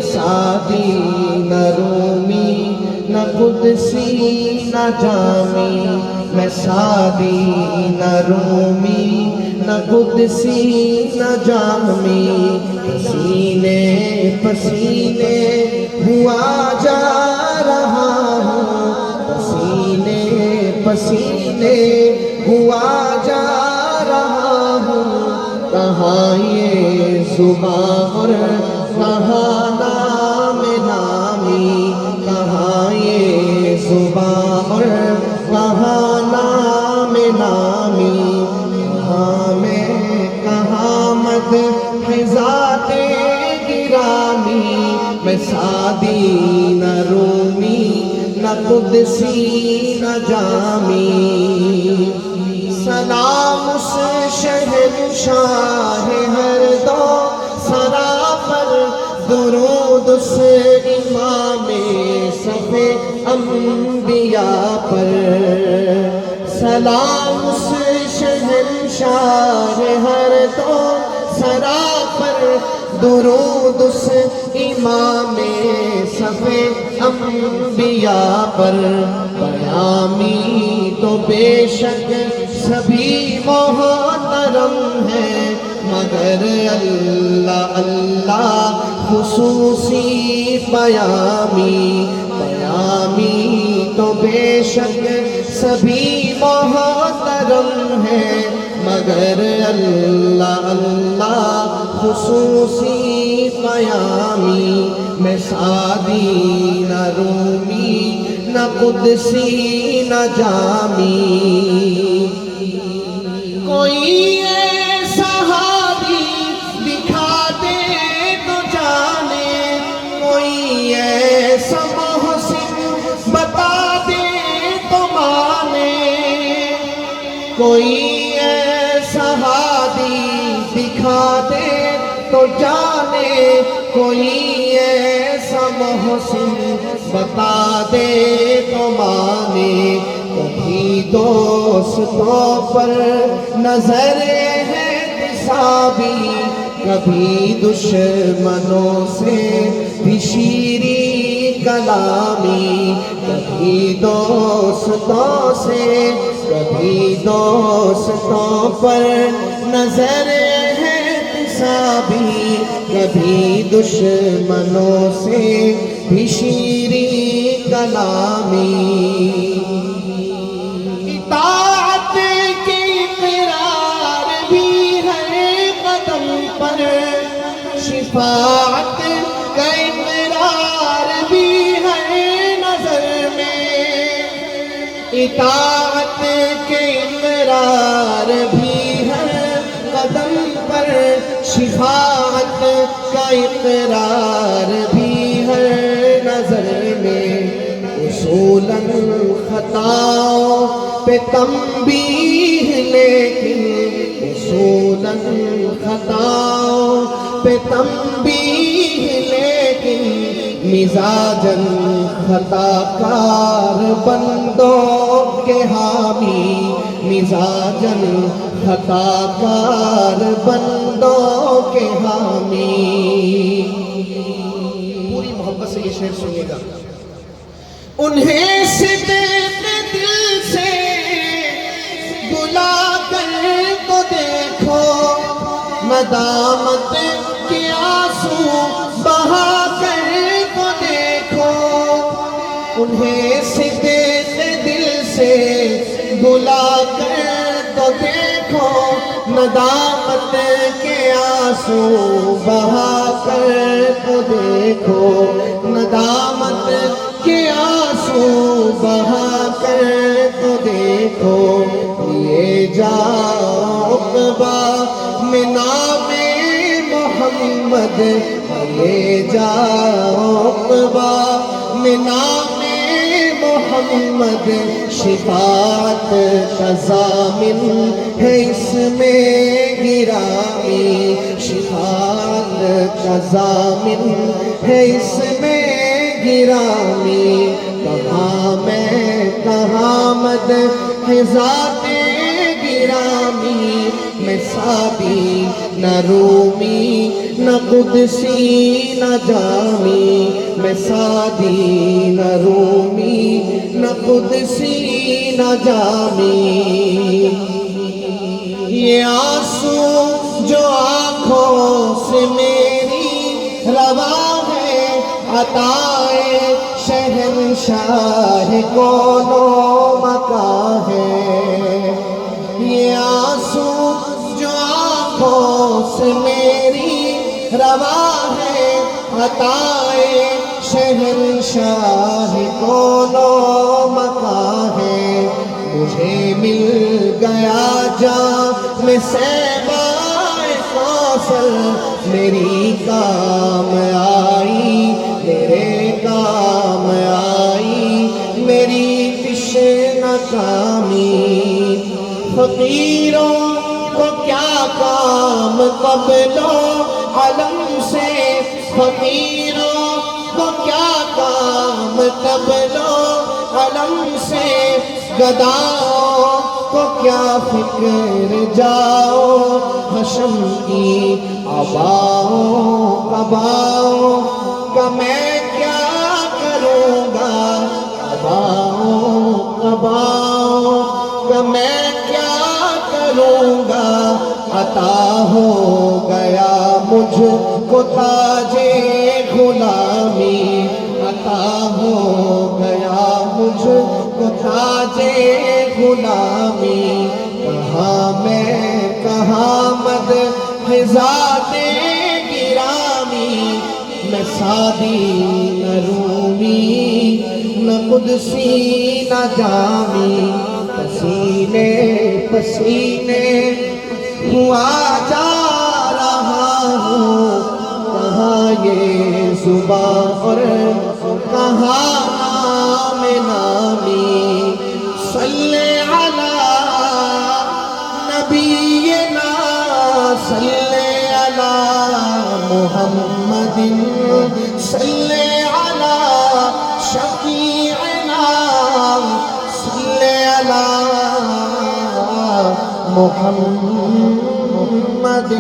میں سعدی نہ رومی نہ قدسی نہ جامی، میں سعدی نہ رومی نہ قدسی نہ جامی، پسینے پسینے ہوا جا رہا ہوں، پسینے پسینے ہوا جا رہا ہوں، کہاں یہ زباں اور کہاں نام نامی، کہاں یہ زباں اور کہاں نام نامی، کہاں میں کہاں مدح ذات گرامی، میں سعدی نہ رومی نہ قدسی نہ جامی، سلام اس شہنشاہ ہر دو سرا پر، درود اس امام صف انبیاء پر، سلام اس شہنشاہ ہر دو سرا پر، درود اس امام صف انبیاء پر، پیامی تو بے شک سبھی محترم ہیں، مگر اللہ اللہ خصوصی پیامی، پیامی تو بے شک سبھی محترم ہیں، مگر اللہ اللہ خصوصی پیامی، میں سعدی نہ رومی نہ قدسی نہ جامی، کوئی ایسا ہادی دکھا دے تو جانے، کوئی ایسا محسن بتا دے تو مانے، کوئی ایسا ہادی دکھا دے تو جانے، کوئی ایسا محسن بتا دے تو مانے، کبھی دوستوں پر نظر ہے حسابی، کبھی دشمنوں سے بھی شیریں کلامی، کبھی دوستوں سے کبھی دوستوں پر نظر ہے حسابی، کبھی دشمنوں سے بھی شیریں کلامی، اطاعت کی اقرار بھی ہے قدم پر، شفاعت کا اقرار بھی ہے نظر میں، اطاعت کے اقرار بھی ہے قدم پر، شفاعت کا اقرار بھی ہے نظر میں، اصولاً خطاؤں پہ تنبیہ لیکن، اصولاً خطاؤں پہ تنبیہ لیکن، مزاجاً خطا کار بندوں کے حامی، مزاجاً خطا کار بندوں کے حامی، پوری محبت سے یہ شعر سنیے گا، انہیں صدق دل سے بلا کر تو دیکھو، ندامت کے آنسو بہا کر تو دیکھو، انہیں صدق دل سے بلا کر تو دیکھو، ندامت کے آنسو بہا کر تو دیکھو، ندامت کے آنسو بہا کر تو دیکھو، یہ جاؤ عقبہ میں نام محمد، یہ جاؤ عقبہ میں نام محمد، شفاعت کا ضامن ہے اس میں گرامی، شفاعت کا ضامن ہے اس میں گرامی، کہاں میں کہاں مدح ذات گرامی، میں سعدی نہ رومی نہ قدسی نہ جامی، میں سادی نہ رومی نہ قدسی نہ جامی۔ یہ آنسو جو آنکھوں سے میری رواں ہے، عطائے شہنشاہ کون و مکاں ہے۔ یہ آنسو جو آنکھوں سے میری رواں ہے، عطائے شہنشاہ کون و مکاں ہے۔ مجھے مل گیا جام صیبائے کوثر، میری کام آئی میرے کام آئی میری تشنہ کامی۔ فقیروں کو کیا کام قبل و علم سے، فقیروں کو کیا کام قبل و علم سے، گداؤں کو کیا فکر جاؤ حشم کی آباؤں قباؤں کا میں کیا کروں گا، آباؤں قباؤں کا میں کیا کروں گا۔ عطا ہو گیا مجھ کو تاج غلامی، عطا ہو گیا مجھ کو تاج غلامی۔ کہاں میں کہاں مدح ذات گرامی، میں سادی نہ رومی نہ قدسی نہ جامی۔ پسینے پسینے ہوا جا رہا ہوں، کہاں یہ زباں اور کہاں نام نامی۔ صلی علی نبینا صلی علی محمد، صلی علی شفیعنا صلی علی محمد۔